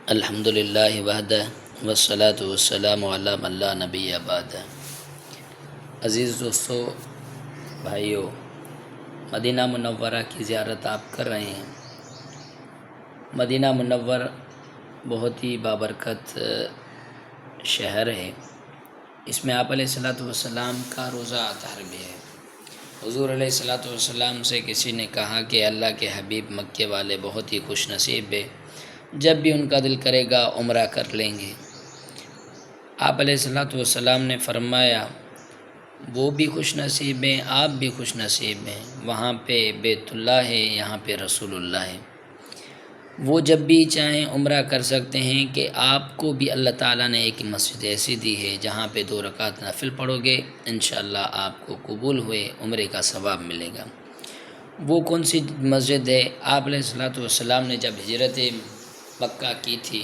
الحمدللہ وحدہ والصلاة والسلام علی من لا نبی بعد۔ عزیز دوستو، بھائیو، مدینہ منورہ کی زیارت آپ کر رہے ہیں۔ مدینہ منور بہت ہی بابرکت شہر ہے۔ اس میں آپ علیہ الصلاۃ والسلام کا روضہ اطہر بھی ہے۔ حضور علیہ الصلاۃ والسلام سے کسی نے کہا کہ اللہ کے حبیب مکے والے بہت ہی خوش نصیب ہے، جب بھی ان کا دل کرے گا عمرہ کر لیں گے۔ آپ علیہ الصلاۃ والسلام نے فرمایا وہ بھی خوش نصیب ہیں، آپ بھی خوش نصیب ہیں۔ وہاں پہ بیت اللہ ہے، یہاں پہ رسول اللہ ہے۔ وہ جب بھی چاہیں عمرہ کر سکتے ہیں کہ آپ کو بھی اللہ تعالیٰ نے ایک مسجد ایسی دی ہے جہاں پہ 2 رکعت نفل پڑھو گے، انشاءاللہ آپ کو قبول ہوئے عمرے کا ثواب ملے گا۔ وہ کون سی مسجد ہے؟ آپ علیہ الصلاۃ والسلام نے جب ہجرت مکہ کی تھی،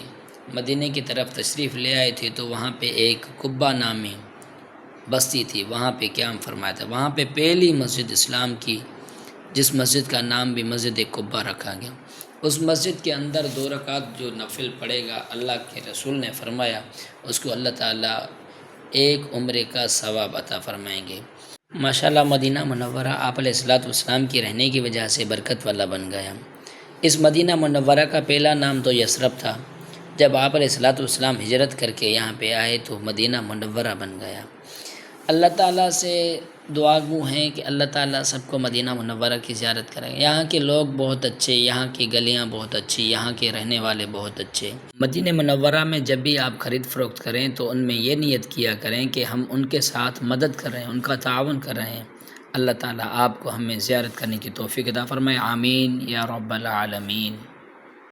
مدینہ کی طرف تشریف لے آئے تھے، تو وہاں پہ ایک قبہ نامی بستی تھی، وہاں پہ قیام فرمایا تھا۔ وہاں پہ پہلی مسجد اسلام کی، جس مسجد کا نام بھی مسجد قبہ رکھا گیا، اس مسجد کے اندر 2 رکعت جو نفل پڑے گا، اللہ کے رسول نے فرمایا اس کو اللہ تعالیٰ ایک عمرے کا ثواب عطا فرمائیں گے۔ ماشاءاللہ مدینہ منورہ آپ علیہ الصلاۃ والسلام کی رہنے کی وجہ سے برکت والا بن گیا۔ اس مدینہ منورہ کا پہلا نام تو یثرب تھا۔ جب آپ علیہ الصلاۃ والسلام ہجرت کر کے یہاں پہ آئے تو مدینہ منورہ بن گیا۔ اللہ تعالیٰ سے دعا گو ہیں کہ اللہ تعالیٰ سب کو مدینہ منورہ کی زیارت کریں۔ یہاں کے لوگ بہت اچھے، یہاں کی گلیاں بہت اچھی، یہاں کے رہنے والے بہت اچھے۔ مدینہ منورہ میں جب بھی آپ خرید فروخت کریں تو ان میں یہ نیت کیا کریں کہ ہم ان کے ساتھ مدد کر رہے ہیں، ان کا تعاون کر رہے ہیں۔ اللہ تعالیٰ آپ کو ہمیں زیارت کرنے کی توفیق عطا فرمائے، آمین یا رب العالمین۔